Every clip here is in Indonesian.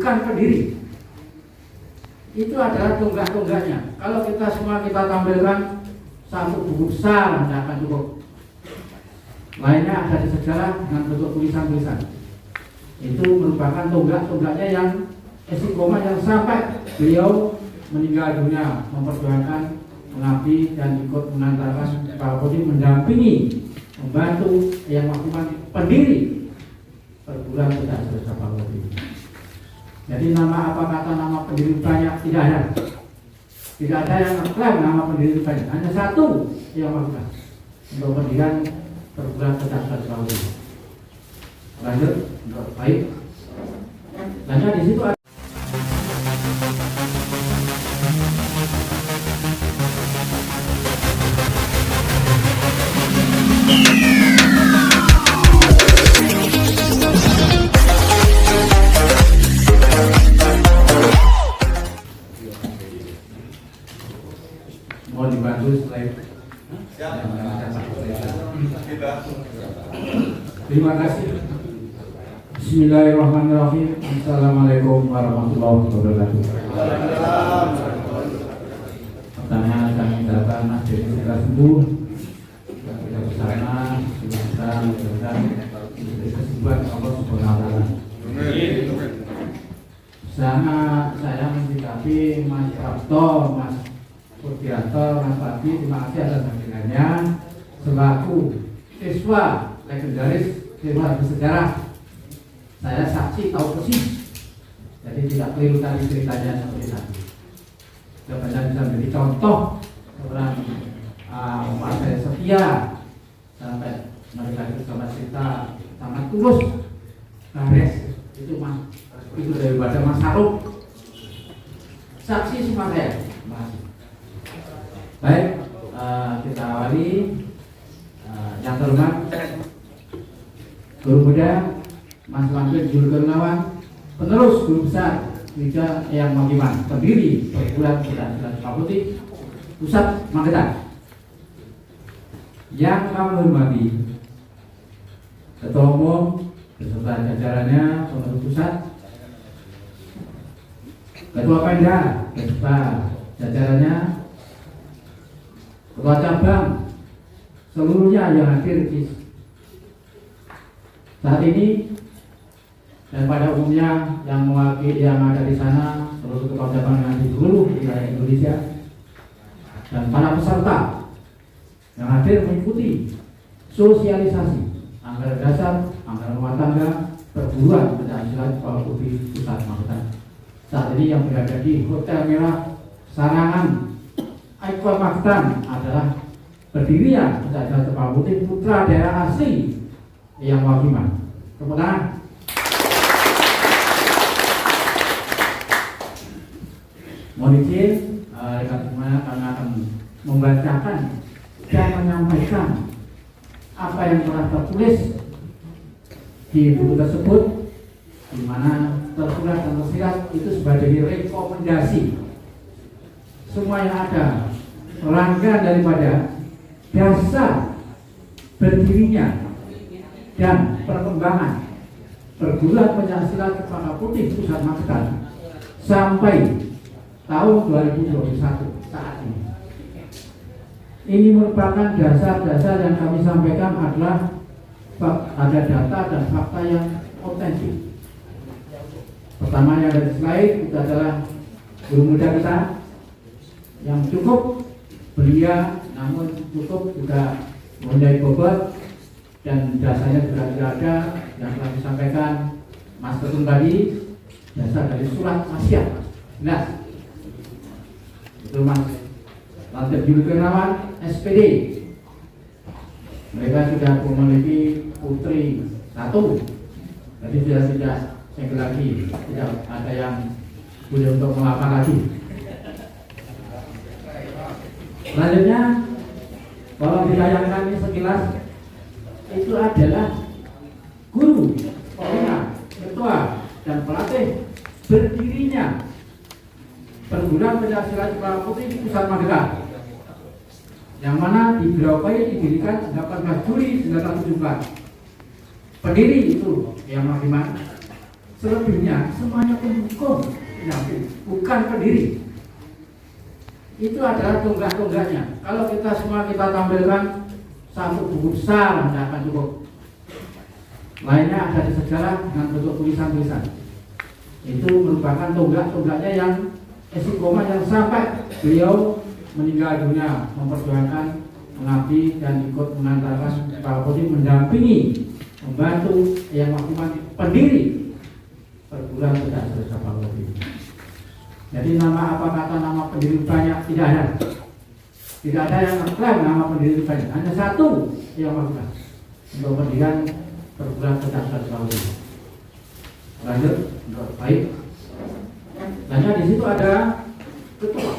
bukan pendiri. Itu adalah tonggak-tonggaknya. Kalau kita semua kita tampilkan satu buku besar tidak akan cukup. Lainnya ada di sejarah dengan bentuk tulisan-tulisan. Itu merupakan tonggak-tonggaknya yang istiqomah yang sampai beliau meninggal dunia memperjuangkan, mengabdi dan ikut mengantarkan Pak Putih, mendampingi, membantu yang melakukan pendiri perguruan Pencak Silat Pak Putih. Jadi nama apa kata nama pendiri banyak tidak ada. Tidak ada yang mengklaim nama pendiri banyak. Hanya satu yang melakukan untuk pendirian perguruan Pencak Silat Pak Putih. Lanjut, baik. Lanjut di situ ada mau dibantu slide. Terima kasih. Bismillahirrahmanirrahim. Assalamualaikum warahmatullahi wabarakatuh. Pertama kami datang Mas Dedi segera sembuh. Kita bersama kita mudah-mudahan diberi kesembuhan Allah Subhanahu wa taala. Sama saya mensikapi Mas Prapto, Mas Purdianto, Mas Fadi, terima kasih atas hadirnya selaku siswa legendaris, siswa bersejarah. Saya saksi tahu persis, jadi tidak keliru tadi ceritanya seperti tadi. Jawabannya bisa menjadi contoh orang partai setia sampai mereka itu sama cerita sangat tulus, garis itu mas itu daripada Mas Saruk. Saksi semua saya. Baik, kita awali yang terhormat Guru Muda Mas Lampir Jul Gunawan, penerus guru besar Gereja Eyang Mangiman, pendiri perguruan Pencak Silat Pak Putih Pusat Magetan. Yang kami hormati Ketua Umum beserta jajarannya, pengurus pusat, Ketua Pemda beserta jajarannya, Ketua Cabang, seluruhnya yang hadir di saat ini, dan pada umumnya yang mewakili yang ada di sana, seluruh ketua cabang yang di seluruh wilayah Indonesia, dan para peserta yang hadir mengikuti sosialisasi anggaran dasar, anggaran rumah tangga, perguruan Pencak Silat Pak Putih Pusat Magetan. Saat ini yang berada di Hotel Merah Sarangan Icon Magetan adalah pendirian Pencak Silat Pak Putih putra daerah asli Eyang Mangiman. Tepuk tangan. Mohon izin, rekan semuanya kami akan membacakan dan menyampaikan apa yang telah tertulis di buku tersebut, di mana tertulis dan tersirat itu sebagai rekomendasi. Semua yang ada rangkaian daripada dasar berdirinya dan perkembangan perguruan Pencak Silat Pak Putih Pusat Magetan sampai tahun 2021 saat ini. Ini merupakan dasar-dasar yang kami sampaikan adalah ada data dan fakta yang otentik. Pertama yang ada di slide itu adalah guru muda kita yang cukup belia, namun cukup juga mempunyai bobot, dan dasarnya juga tidak ada yang telah disampaikan Mas Ketun tadi, dasar dari surat wasiat. Nah, itu Mas Lampir Jul Gunawan SPD. Mereka sudah memiliki putri satu, jadi sudah tidak single lagi, tidak ada yang boleh untuk mengapa lagi. Selanjutnya, kalau ditayangkan ini sekilas, itu adalah guru, pembina, ketua, dan pelatih berdirinya perguruan Pencak Silat Pak Putih Pusat Magetan, yang mana di Blaupai didirikan 18 Juli 1974. Pendiri itu Eyang Mangiman, selebihnya semuanya pendukung, pendamping, bukan pendiri. Itu adalah tonggak-tonggaknya. Kalau kita semua kita tampilkan satu buku besar tidak akan cukup. Lainnya ada di sejarah dengan bentuk tulisan-tulisan. Itu merupakan tonggak-tonggaknya yang istiqomah yang sampai beliau meninggal dunia memperjuangkan, mengabdi dan ikut mengantarkan Pak Putih, mendampingi, membantu yang maksimal pendiri perguruan pencak silat Pak Putih. Jadi nama apa kata nama pendiri banyak tidak ada. Tidak ada yang mengklaim nama pendiri banyak. Hanya satu yang mengklaim untuk pendirian perguruan pencak silat Pak Putih. Lanjut, baik. Hanya di situ ada ketua.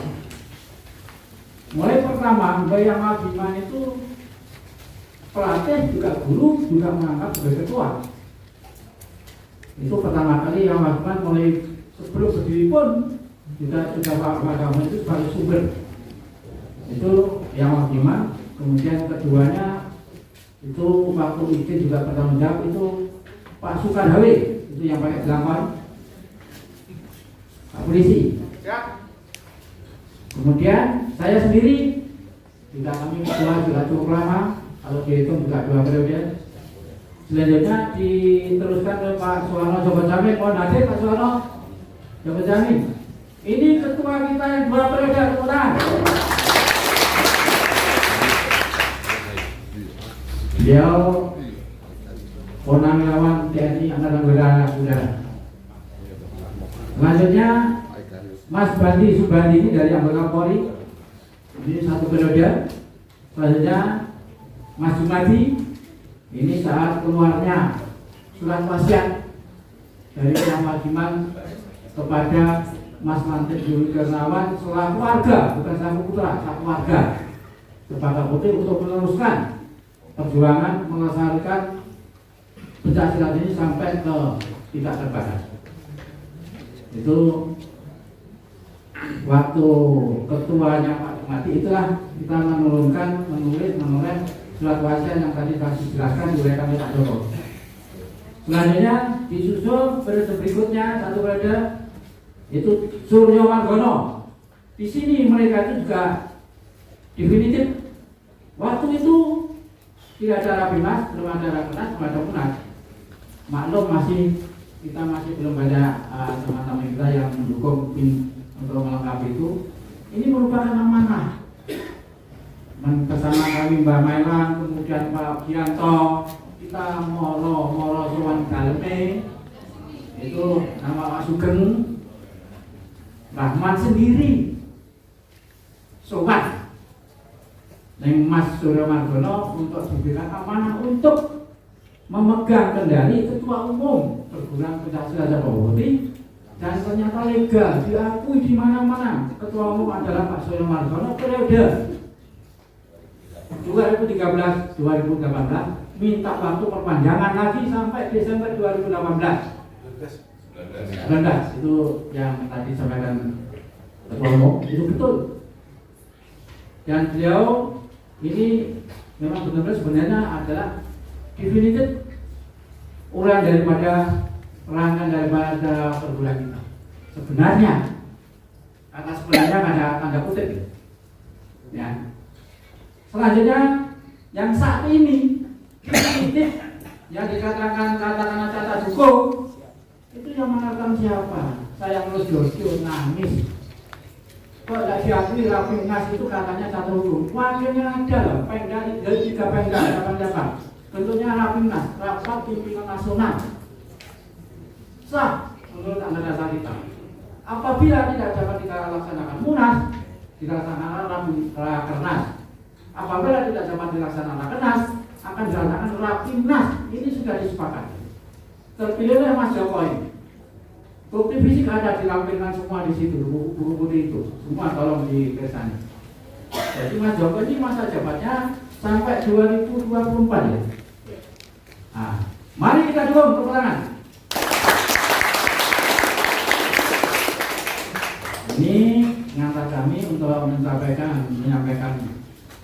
Mulai pertama, Mbak Yang Abiman itu pelatih juga guru juga mengangkat sebagai ketua. Itu pertama kali Yang Abiman mulai sebelum berdiri pun juga Pak Agama itu sebagai sumber. Itu Yang Abiman. Kemudian keduanya itu waktu izin juga bertanggung jawab itu Pak Sukarhawe, itu yang pakai belangkon, Pak Polisi. Kemudian saya sendiri juga kami ketua juga cukup lama, kalau dihitung juga 2 periode. Selanjutnya diteruskan oleh Pak Suwarno Joko Jamin. Mohon hadir Pak Suwarno Joko Jamin. Ini ketua kita yang 2 periode, tepuk tangan. Beliau Purnawirawan TNI Angkatan Udara. Selanjutnya Mas Bandi Subandi ini dari anggota Polri, ini 1 periode. Selanjutnya Mas Jumadi, ini saat keluarnya surat wasiat dari Yang Abiman kepada Mas Lantik Dwi Kurniawan selaku warga, bukan selaku putra, selaku warga, kepada Putih untuk meneruskan perjuangan melestarikan pencak silat ini sampai ke tidak terbatas. Itu waktu ketuanya Pak Jumadi, itulah kita menulis surat wasiat yang tadi kasih jelaskan oleh kami Pak Joko. Selanjutnya disusul periode berikutnya 1 periode itu Suryo Margono. Di sini mereka itu juga definitif. Waktu itu tidak ada Rapimnas, belum ada Rakernas, belum ada Munas. Maklum kita masih belum banyak teman-teman kita yang mendukung tim untuk melengkapi itu. Ini merupakan amanah. Bersama kami Mbak Mailang, kemudian Pak Gianto, kita moro sowan daleme, itu nama Pak Sugeng, Rahman sendiri, sowan neng Mas Suryo Margono untuk diberikan amanah untuk memegang kendali ketua umum perguruan pencak silat Pak Putih. Dan ternyata legal, diakui di mana-mana. Ketua umum adalah Pak Suryo Margono periode 2013-2018, minta waktu perpanjangan lagi sampai Desember 2018. 19 itu yang tadi sampaikan Ketua Umum, itu betul. Dan beliau ini memang benar-benar sebenarnya adalah definitif urang daripada rangkaian daripada perguruan kita. Sebenarnya, kata sebenarnya ada tanda kutip. Ya. Selanjutnya yang saat ini definitif yang dikatakan kata dukung itu yang mengatakan siapa? Saya ngurus Josio nangis. Kok tidak diakui Rapimnas itu katanya satu hukum. Wakilnya ada loh, Pemda dari 3 Pemda, siapa? Bentuknya Rapimnas, Rapat Pimpinan Nasional. Sah menurut Anda dasar kita. Apabila tidak dapat kita laksanakan Munas, dilaksanakan Rakernas. Apabila tidak dapat dilaksanakan Rakernas, akan dilaksanakan Rapimnas. Ini sudah disepakati. Terpilihlah Mas Jokowi. Bukti fisik ada dilampirkan semua di situ, buku putih itu, semua tolong dikesannya. Jadi Mas Jokowi ini masa jabatannya sampai 2024 ya. Nah, mari kita dukung, tepuk tangan. Ini ngantar kami untuk menyampaikan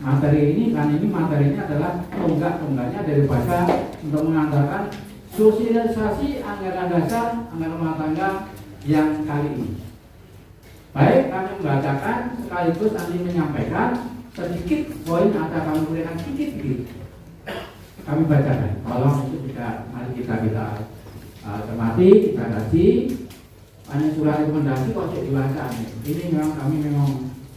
materi ini, karena ini materinya adalah tonggak-tonggaknya daripada untuk mengantarkan sosialisasi anggaran dasar, anggaran rumah tangga yang kali ini. Baik, kami membacakan sekaligus nanti menyampaikan sedikit poin atau kami berikan sedikit. Kami bacakan. Tolong itu juga mari kita cermati, kita kaji. Hanya surat rekomendasi kok dibaca. Ini kami memang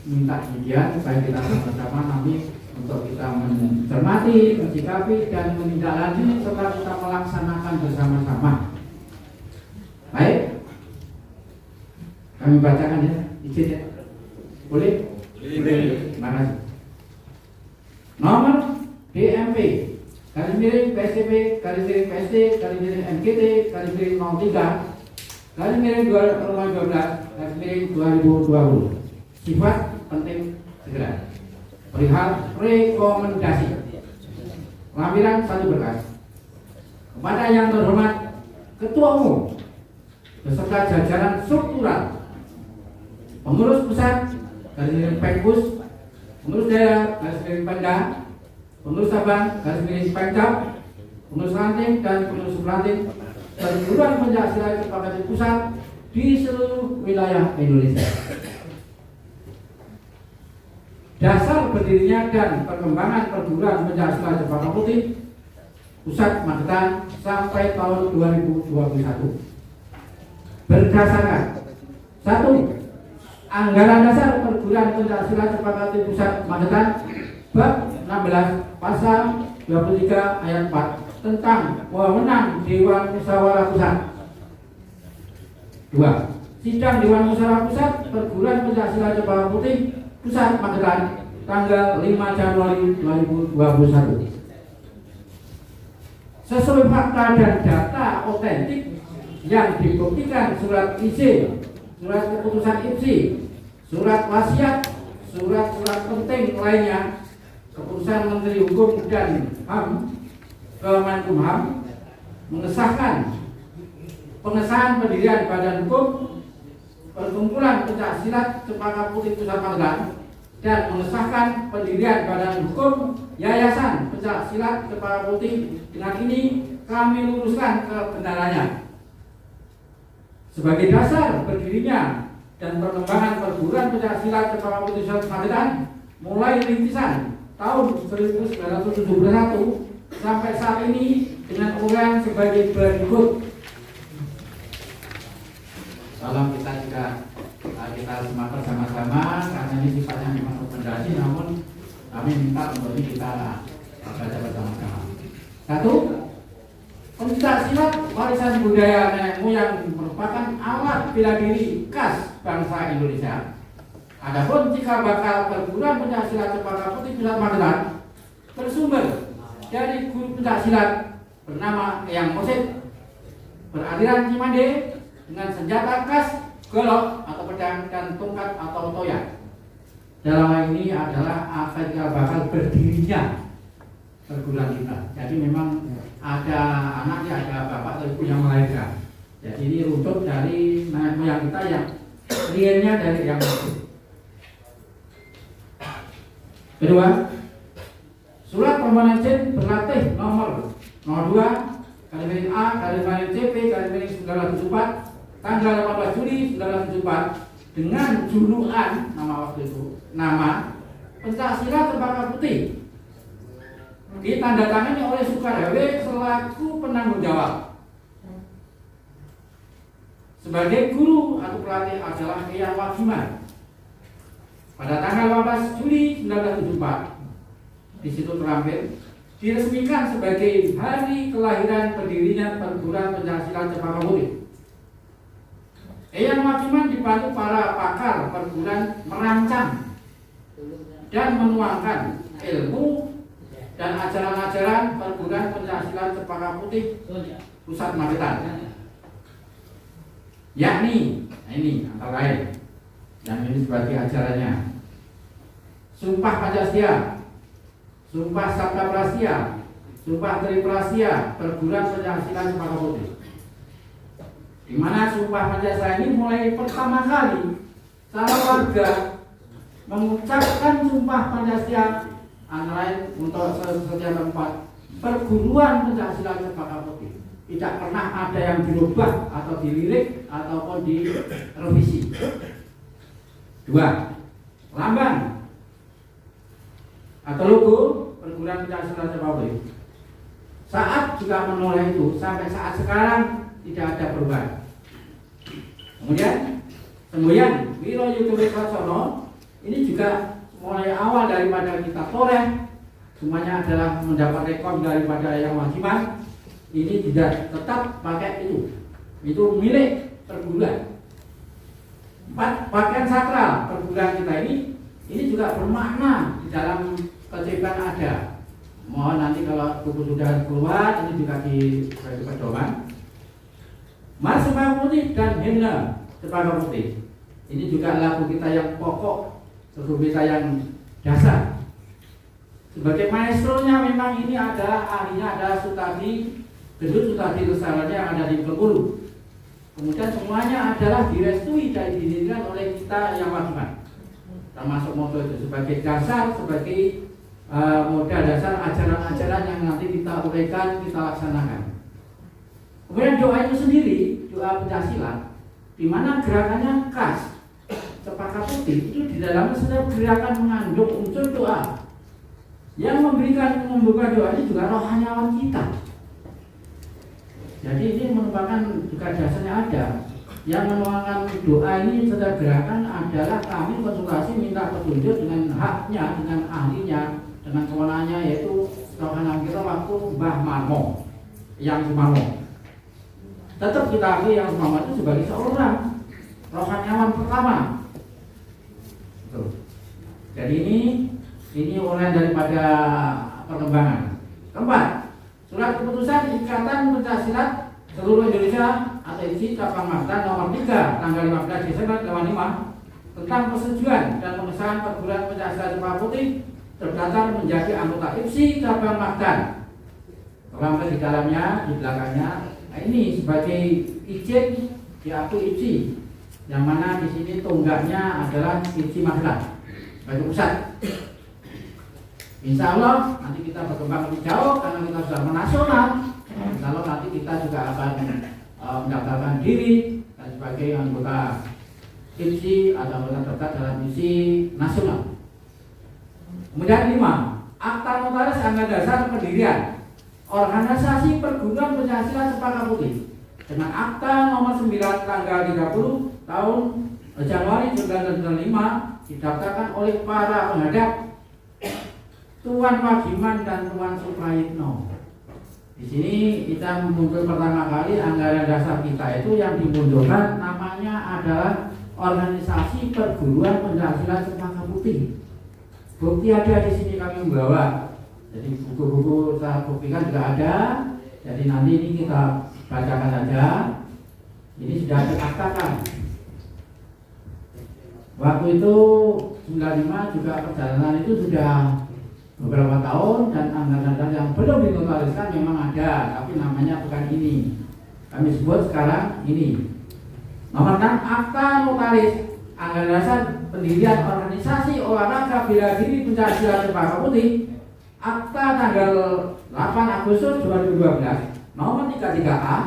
minta demikian supaya kita bersama nanti untuk kita mencermati, mensikapi dan menindaklanjuti serta kita melaksanakan bersama-sama. Baik, kami bacakan ya, izin ya. Boleh? Boleh. Terima kasih. Nomor DMP garis miring PSDB garis miring PSD garis miring MGT garis miring 03 garis miring 2012 garis miring 2020. Sifat penting segera. Perihal rekomendasi lampiran 1 berkas kepada yang terhormat Ketua Umum beserta jajaran struktural, pengurus pusat garis miring Pengpus, pengurus daerah garis miring Pemda, pengurus cabang garis miring Pemcap, pengurus ranting dan pengurus subranting perguruan pencaksilat Cempaka Pusat di seluruh wilayah Indonesia. Dasar berdirinya dan perkembangan perguruan pencaksilat Cempaka Putih Pusat Magetan sampai tahun 2021 berdasarkan 1. Anggaran dasar perguruan pencaksilat Cempaka Putih Pusat Magetan bab 16 pasal 23 ayat 4 tentang wewenang Dewan Musyawarah Pusat. 2. Sidang Dewan Musyawarah Pusat perguruan pencaksilat Cempaka Putih Pusat Magetan tanggal 5 Januari 2021. Sesuai fakta dan data otentik yang dibuktikan surat izin, surat keputusan IPSI, surat wasiat, surat-surat penting lainnya, keputusan Menteri Hukum dan HAM, Kemenkumham mengesahkan pengesahan pendirian Badan Hukum Perkumpulan Pencaksilat Cempaka Putih Pusat Magetan dan mengesahkan pendirian Badan Hukum Yayasan Pencaksilat Cempaka Putih. Dengan ini kami luruskan kebenarannya. Sebagai dasar berdirinya dan perkembangan perguruan pencaksilat Cempaka Putih Pusat Magetan mulai rintisan tahun 1971 sampai saat ini dengan uraian sebagai berikut. Tolong kita juga kita simak bersama-sama karena ini sifatnya memang rekomendasi, namun kami minta untuk ini kita baca bersama-sama. 1. Pencaksilat warisan budaya nenek moyang merupakan alat bela diri khas bangsa Indonesia. Adapun jika bakal perguruan pencaksilat Cempaka Putih Pusat Magetan bersumber dari guru pencaksilat bernama Eyang Mosid beraliran Cimande dengan senjata khas golok atau pedang dan tongkat atau toya. Dalam hal ini adalah akad bakal berdirinya perguruan kita. Jadi memang ada anaknya, ada bapak atau ibu yang melahirkan. Jadi ini runtut dari nenek moyang kita yang riennya dari yang Mosid. Kedua, surat permohonan izin berlatih nomor 02 A CP 1974 tanggal 18 Juli 1974 dengan julukan nama Pencaksilat Cempaka Putih ditandatangani oleh Sukadewi selaku penanggung jawab. Sebagai guru atau pelatih adalah Eyang Wagiman. Pada tanggal 18 Juli 1974 di situ terampil diresmikan sebagai hari kelahiran berdirinya perguruan pencaksilat Cempaka Putih. Eyang Wagiman dibantu para pakar perguruan merancang dan menuangkan ilmu dan ajaran-ajaran perguruan pencaksilat Cempaka Putih Pusat Magetan, yakni ini antara lain yang ini sebagai ajarannya: Sumpah Pancasila, Sumpah Sabta Prasia, Sumpah Triprasia Perguruan Pencaksilat Cempaka Putih. Di mana Sumpah Pancasila ini mulai pertama kali cara warga mengucapkan Sumpah Pancasila antara lain untuk setiap tempat perguruan pencaksilat Cempaka Putih. tidak pernah ada yang dirubah atau dilirik ataupun direvisi. 2. Lambang atau logo perguruan pencaksilat sepak bola saat juga menolak itu sampai saat sekarang tidak ada perubahan. Kemudian semboyan Wiro Yudoyo Sasono ini juga mulai awal daripada kita toreh semuanya adalah mendapat rekom daripada yang wajiban. Ini tidak tetap pakai itu milik perguruan. 4. Pakaian sakral perguruan kita ini juga bermakna di dalam kecerdasan ada. Mohon nanti kalau buku sudah keluar ini juga diberi pedoman. Mars Sepak Putih dan himne Sepak Putih. Ini juga lagu kita yang pokok, lagu kita yang dasar. Sebagai maestronya memang ini ada ahlinya adalah Sutadi Gendut Sutadi Lestari yang ada di Bengkulu. Kemudian semuanya adalah direstui dan didirikan oleh kita yang wajiban. Termasuk moto itu sebagai dasar, sebagai modal dasar ajaran-ajaran yang nanti kita uraikan, kita laksanakan. Kemudian doa itu sendiri, doa Pencaksilat, di mana gerakannya khas Cempaka Putih itu di dalamnya setiap gerakan mengandung unsur doa. Yang membuka doa ini juga rohaniawan kita. Jadi ini merupakan juga dasarnya ada. Yang menuangkan doa ini setiap gerakan adalah kami konsultasi minta petunjuk dengan haknya, dengan ahlinya, dengan kewenangannya yaitu rohaniawan kita waktu Mbah Marmo yang Sumarmo. Tetap kita akui yang Sumarmo itu sebagai seorang rohaniawan pertama. Betul. Jadi ini uraian daripada perkembangan. 4. Surat keputusan Ikatan Pencaksilat seluruh Indonesia atau ICI Cabang Magetan nomor 3 tanggal 15 Desember 2005 tentang persetujuan dan pengesahan perguruan pencaksilat Sepak Putih terdaftar menjadi anggota IPSI Cabang Magetan. Terlampir di dalamnya, di belakangnya. Nah, ini sebagai izin diakui IPSI, yang mana di sini tunggaknya adalah IPSI Magetan sebagai pusat. Insya Allah nanti kita berkembang lebih jauh karena kita sudah menasional. Insya Allah nanti kita juga akan mendaftarkan diri dan sebagai anggota IPSI atau anggota tetap dalam IPSI nasional. Kemudian 5. Akta Notaris Anggaran Dasar Pendirian Organisasi Perguruan Pencaksilat Cempaka Putih dengan akta nomor 9 tanggal 30 tahun Januari 1995 didaftarkan oleh para penghadap Tuan Wagiman dan Tuan Suprayitno. Di sini kita muncul pertama kali anggaran dasar kita itu yang dimundurkan namanya adalah Organisasi Perguruan Pencaksilat Cempaka Putih. Bukti ada di sini kami membawa. Jadi buku-buku saya buktikan juga ada. Jadi nanti ini kita bacakan saja. Ini sudah diaktakan. Waktu itu 95 juga perjalanan itu sudah beberapa tahun dan anggaran yang belum dinotariskan memang ada, tapi namanya bukan ini. Kami sebut sekarang ini. Nomor 6 akta notaris anggaran dasar pendirian organisasi olahraga bela diri Pencaksilat Cempaka Putih. Akta tanggal 8 Agustus 2012 nomor 33A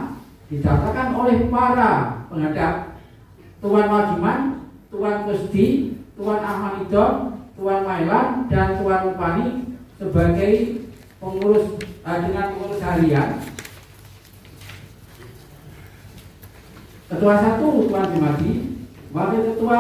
didaftarkan oleh para penghadap Tuan Wagiman, Tuan Kusdi, Tuan Ahmadidon, Tuan Mailan dan Tuan Upani sebagai pengurus dengan pengurus harian. Ketua 1 Tuan Jumadi, Wakil Ketua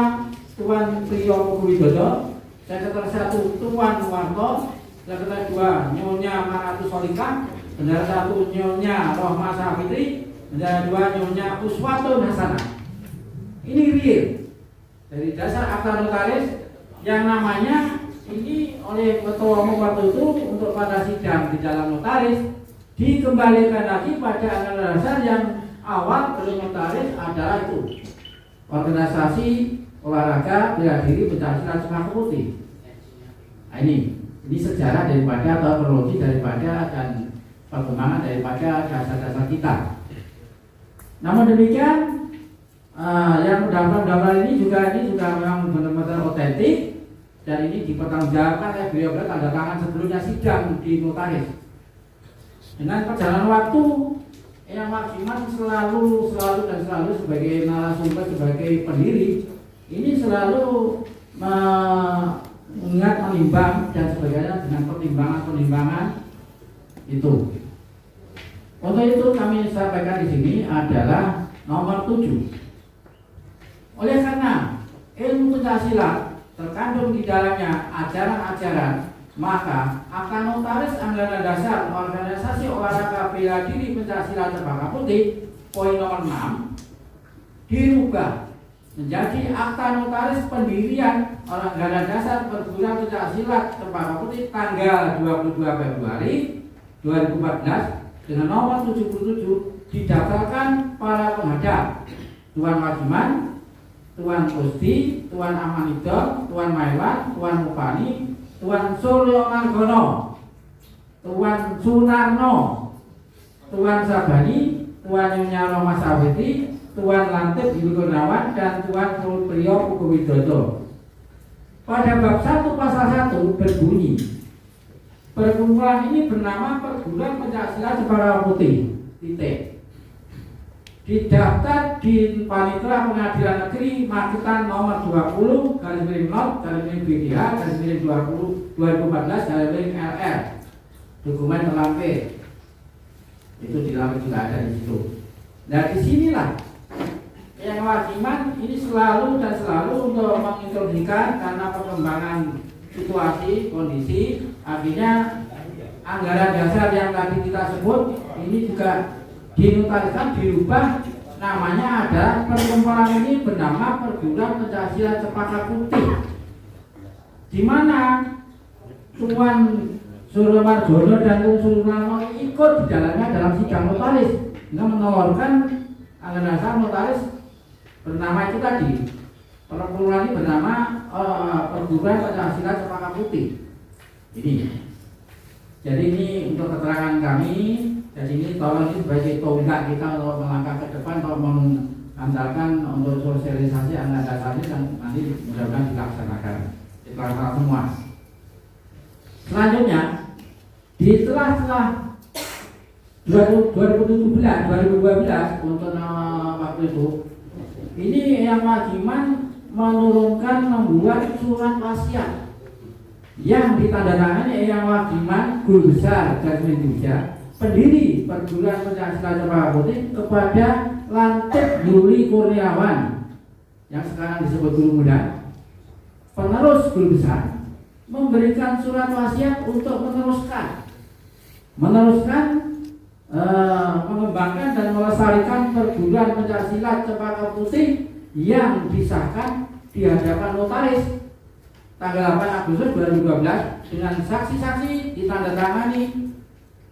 Tuan Priyo Puguwidodo, Sekretaris 1 Tuan Warto, Sekretaris 2 Nyonya Maratu Solika, Bendara 1 Nyonya Rohma Safitri, Bendara 2 Nyonya Uswatun Hasanah. Ini real dari dasar akta notaris yang namanya ini oleh ketua umum waktu itu untuk pada sidang di dalam notaris dikembalikan lagi pada anggaran dasar yang awal belum notaris adalah itu organisasi olahraga bela diri Pencaksilat Cempaka Putih. Nah, ini sejarah daripada atau kronologi daripada dan perkembangan daripada dasar-dasar kita. Namun demikian yang pendaftar ini juga memang benar-benar otentik dan ini dipertanggungjawabkan oleh beliau tanda tangan sebelumnya sidang di notaris. Dengan perjalanan waktu Eyang Warjiman selalu sebagai narasumber, sebagai pendiri ini selalu mengingat, menimbang dan sebagainya dengan pertimbangan itu. Untuk itu kami sampaikan di sini adalah nomor 7. Oleh karena ilmu pencaksilat terkandung di dalamnya ajaran-ajaran, maka Akta Notaris Anggaran Dasar Organisasi Olahraga Bela Diri Pencaksilat Cempaka Putih poin nomor 6 dirubah menjadi Akta Notaris Pendirian Anggaran Dasar Perguruan Pencaksilat Cempaka Putih tanggal 22 Februari 2014 dengan nomor 77, didaftarkan para penghadap Tuan Warjiman, Tuan Gusti, Tuan Amanidor, Tuan Maiwan, Tuan Mupani, Tuan Suryo Margono, Tuan Sunarno, Tuan Sabani, Tuan Nyonya Roma Sawiti, Tuan Lantip Ibu Kurnawan, dan Tuan Priyo Pugu Widodo. Pada bab 1 pasal 1 berbunyi, perkumpulan ini bernama Perguruan Pencaksilat Cempaka Putih. Titik. Didaftar di Panitera Pengadilan Negeri Magetan nomor 20 /0/BDH/20 2014/LR. Dokumen terlampir. Itu dilampir juga ada di situ. Nah, disinilah Eyang Warjiman ini selalu untuk menginstruksikan karena perkembangan situasi, kondisi, akhirnya anggaran dasar yang tadi kita sebut ini juga dinotariskan, dirubah namanya ada perkumpulan ini bernama Perguruan Pencaksilat Cempaka Putih, di mana Tuan Suryo Margono dan Tuan Sunarno ikut di dalamnya dalam sidang notaris, dengan menawarkan anggaran dasar notaris bernama itu tadi. Perkumpulan ini bernama Perguruan Pencaksilat Cempaka Putih. Jadi ini untuk keterangan kami. Jadi ini tolong ini sebagai tonggak kita untuk melangkah ke depan, untuk mengantarkan untuk sosialisasi anggaran dasar ini dan nanti mudah-mudahan dilaksanakan semua. Selanjutnya di setelah 2012 untuk waktu itu ini Eyang Warjiman membuat surat wasiat yang ditandatangani Eyang Warjiman Guru Besar Jasmine Duja, pendiri Perguruan Pencaksilat Cempaka Putih, kepada Lantip Yuli Kurniawan yang sekarang disebut Guru Muda, penerus Guru Besar, memberikan surat wasiat untuk meneruskan mengembangkan dan melestarikan Perguruan Pencaksilat Cempaka Putih yang disahkan di hadapan notaris tanggal 8 Agustus 2012 dengan saksi-saksi ditandatangani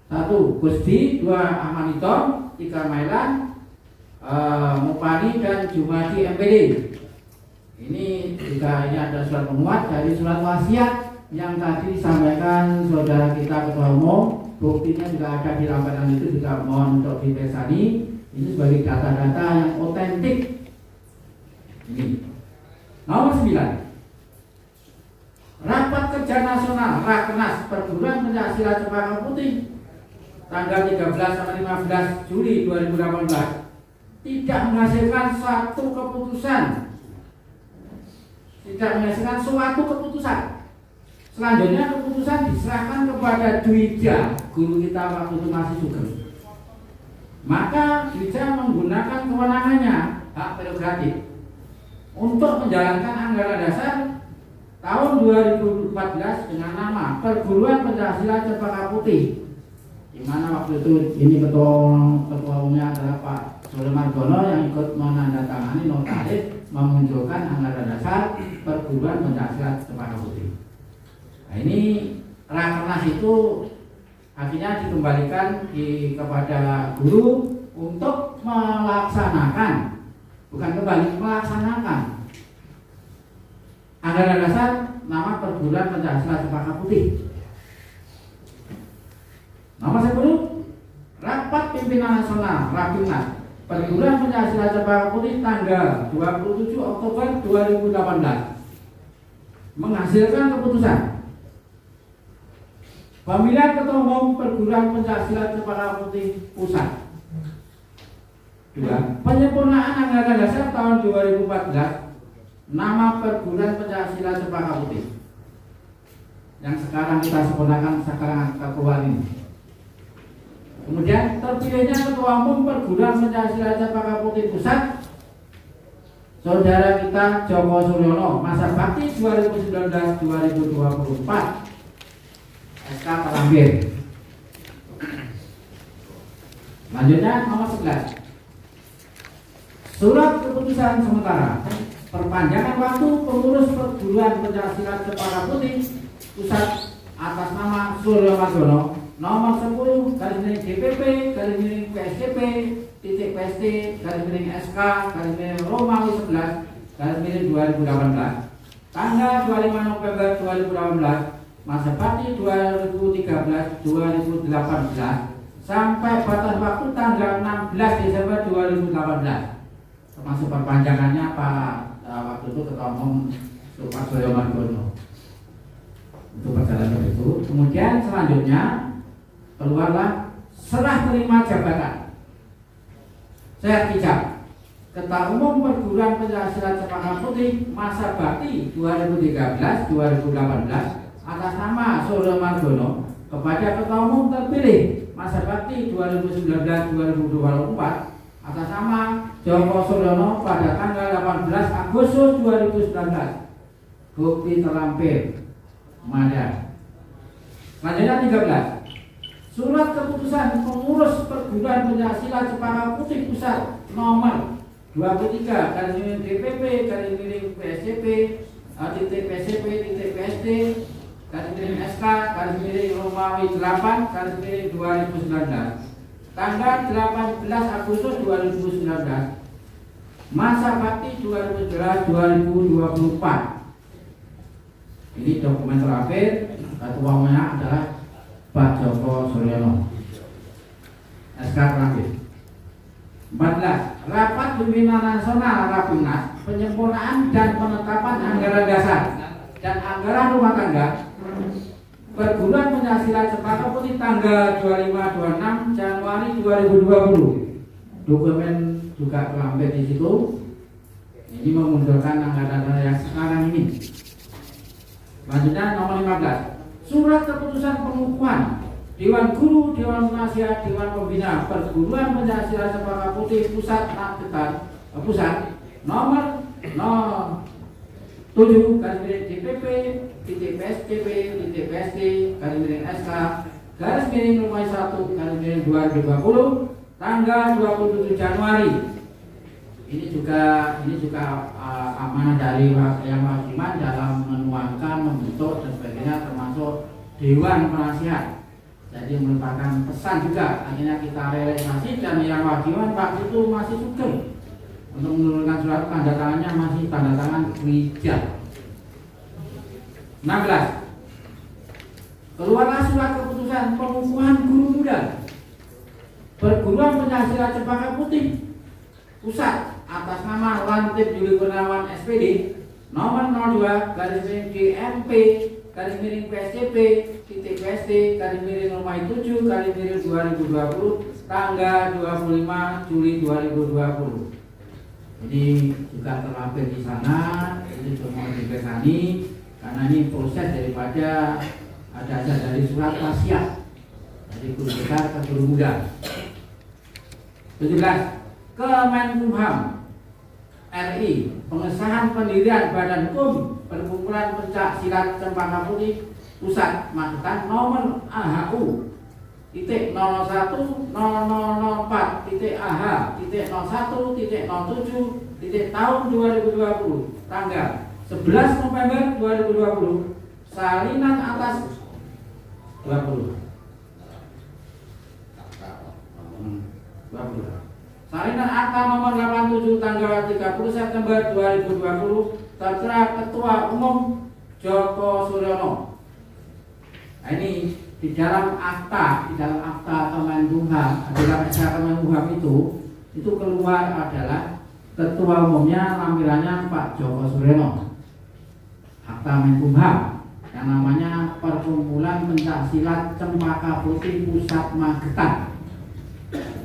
1 Gusti, 2 Amanito, 3 Mailan, Mupani, dan Jumadi MPD. Ini juga ini ada surat penguat dari surat wasiat yang tadi disampaikan saudara kita Ketua Umum. Buktinya juga ada di lampiran itu, juga mohon untuk dipesani. Ini sebagai data-data yang otentik. Ini nomor 9, Rapat Kerja Nasional Rakernas Perguruan Pencaksilat Cempaka Putih tanggal 13 sampai 15 Juli 2018 tidak menghasilkan suatu keputusan. Selanjutnya keputusan diserahkan kepada Dwija, guru kita waktu itu masih Sugeng. Maka Dwija menggunakan kewenangannya, hak prerogatif, untuk menjalankan anggaran dasar tahun 2014 dengan nama Perguruan Pencaksilat Cempaka Putih, di mana waktu itu ini ketua umumnya adalah Pak Suryo Margono yang ikut menandatangani notaris memunculkan anggaran dasar Perguruan Pencaksilat Cempaka Putih. Nah, ini Rakernas itu akhirnya dikembalikan kepada guru untuk melaksanakan, bukan kembali, melaksanakan anggaran dasar nama Perguruan Pencaksilat Cempaka Putih. Nomor 10, Rapat Pimpinan Nasional Rapimnas Perguruan Pencaksilat Cempaka Putih tanggal 27 Oktober 2018 menghasilkan keputusan pemilihan Ketua Umum Perguruan Pencaksilat Cempaka Putih Pusat Penyempurnaan Anggaran Dasar tahun 2014, nama Perguruan Pencaksilat Cempaka Putih yang sekarang kita sempurnakan sekarang keluar ini. Kemudian terpilihnya Ketua Umum Perguruan Pencaksilat Cempaka Putih Pusat, Saudara kita Joko Suryono, masa bakti 2019-2024, SK terakhir. Lanjutnya nomor 11. Surat keputusan sementara perpanjangan waktu pengurus Perguruan Pencaksilat Cempaka Putih Pusat atas nama Suryo Margono nomor 10 / DPP / PSDP titik PST / SK / Romawi 11 / 2018 tanggal 25 November 2018, masa bakti 2013-2018 sampai batas waktu tanggal 16 Desember 2018, termasuk perpanjangannya waktu itu Ketua Umum Pak Suryo Margono untuk perjalanan itu. Kemudian selanjutnya keluarlah serah terima jabatan sertijab Ketua Umum Perguruan Pencaksilat Cempaka Putih masa bakti 2013-2018 atas nama Suryo Margono kepada Ketua Umum terpilih masa bakti 2019-2024 atas nama Joko Suryono pada tanggal 18 Agustus 2019. Bukti terlampir Mada. Selanjutnya 13. Surat keputusan pengurus Perguruan Pencaksilat Cempaka Putih Pusat nomor 23 / DPP / PSDP titik PSDP titik PSD / SK / Romawi 8 / 2019 tanggal 18 Agustus 2019, masa bakti 2011-2024. Ini dokumen terakhir. Ketua Umumnya adalah Pak Joko Suryono, SK terakhir. 14. Rapat Pimpinan Nasional Rapimnas penyempurnaan dan penetapan anggaran dasar dan anggaran rumah tangga Perguruan Pencaksilat Cempaka Putih tanggal 25-26 Januari 2020. Dokumen juga terlampir di situ. Ini memundurkan anggaran yang sekarang ini. Selanjutnya nomor 15. Surat keputusan pengukuhan Dewan Guru, Dewan Penasihat, Dewan Pembina Perguruan Pencaksilat Cempaka Putih Pusat Pusat nomor 7 DPP titik PSDP titik PSD SK Romawi 1 2020 tanggal 27 Januari. Ini juga amanah dari yang wajiban dalam menuangkan, membentuk dan sebagainya, termasuk Dewan Penasihat. Jadi merupakan pesan juga, akhirnya kita realisasi, dan yang wajiban waktu itu masih sugeng untuk menurunkan surat tanda tangannya, masih tanda tangan Wijat. 16. Keluarlah surat keputusan pengukuhan guru muda Perguruan Pencaksilat Cempaka Putih Pusat atas nama Lantip Juli Gunawan SPD nomor 02 DMP PSDP titik PSD Romawi 7 2020 tanggal 25 Juli 2020. Jadi juga terlampir di sana. Ini cuma dipesani karena ini proses daripada ada dari surat wasiat dari guru besar ke guru muda. 17. Kemenkumham RI pengesahan pendirian Badan Hukum Perkumpulan Pencaksilat Cempaka Putih Pusat Magetan nomor AHU titik 01 0004 titik AH titik 01 titik 07 titik tahun 2020 tanggal 11 November 2020 salinan atas 20 salinan akta nomor 87 tanggal 30 September 2020 tertera Ketua Umum Joko Suryono. Nah, ini di dalam akta Kemenkumham, adalah SK Kemenkumham itu keluar adalah Ketua Umumnya lampirannya Pak Joko Suryono. Akta Menkumham yang namanya Perkumpulan Pencaksilat Cempaka Putih Pusat Magetan.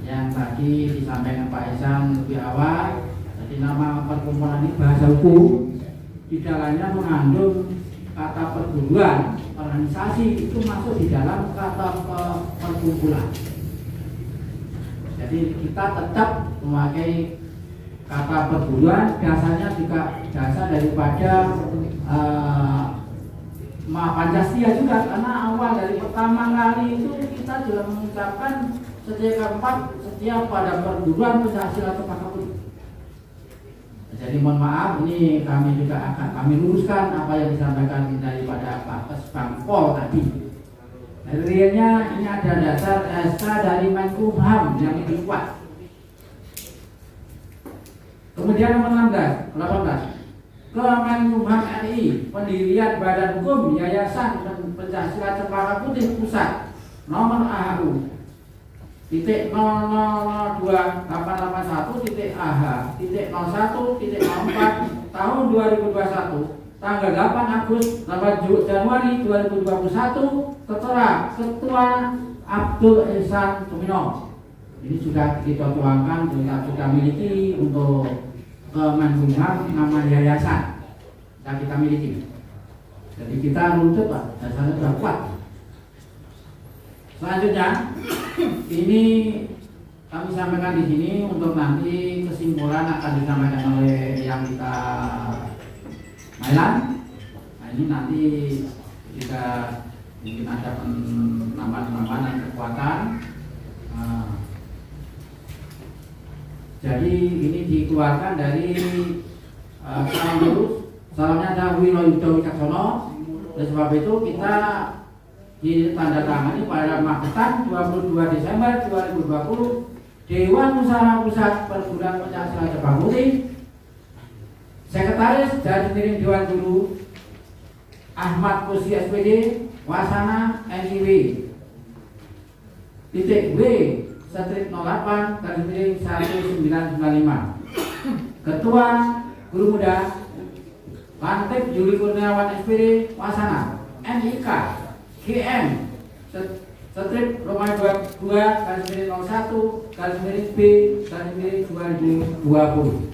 yang tadi disampaikan Pak Ihsan lebih awal. Jadi nama perkumpulan ini bahasa hukum, di dalamnya mengandung kata perguruan, organisasi itu masuk di dalam kata perkumpulan. Jadi kita tetap memakai kata perguruan, dasarnya juga dasar daripada Pancasila juga, karena awal dari pertama kali itu kita juga mengucapkan setia pada perguruan Pancasila Cempaka Putih. Jadi mohon maaf, ini kami juga akan kami luruskan apa yang disampaikan daripada Pak Kesbangpol tadi. Realnya ini ada dasar SK dari Menkumham yang lebih kuat. Kemudian nomor 18, Menkumham RI, pendirian Badan Hukum Yayasan Pancasila Cempaka Putih Pusat, nomor AHU titik 002881 titik AH titik 01.04 tahun 2021 tanggal 8 Januari 2021 tertera Ketua Abdul Ihsan Tumino. Ini sudah kita tuangkan, kita miliki untuk Menkumham nama yayasan yang kita miliki. Jadi kita runtut Pak, dasarnya sudah kuat. Selanjutnya, ini kami sampaikan di sini untuk nanti kesimpulan akan disampaikan oleh yang kita Mailan. Nah, ini nanti jika mungkin ada penambahan dan kekuatan. Jadi ini dikeluarkan dari salam lurus, salamnya ada Wiloyudo Wicaksono. Oleh sebab itu kita ditandatangani pada Magetan 22 Desember 2020 Dewan Usaha Pusat Perguruan Pancasila Cempaka Putih. Sekretaris dari Miring Dewan Guru Ahmad Kusi SPD Wasana NIW titik W Strip 08 garis miring 1995. Ketua Guru Muda Lantik Juli Kurniawan SPD Wasana NIK GM Strip Romai 22 garis miring 01 garis miring B garis miring 2020.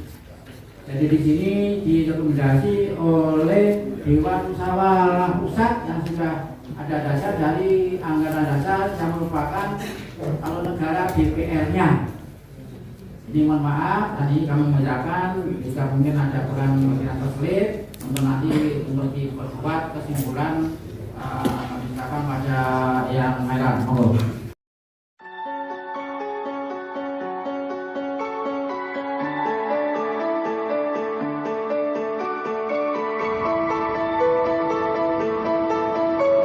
Jadi di sini direkomendasi oleh Dewan Musyawarah Pusat yang sudah ada dasar dari anggaran dasar yang merupakan kalau negara DPR-nya. Jadi mohon maaf, tadi kami mengerjakan jika mungkin ada peran yang terselit untuk nanti untuk diperkuat kesimpulan misalkan pada yang Mailan.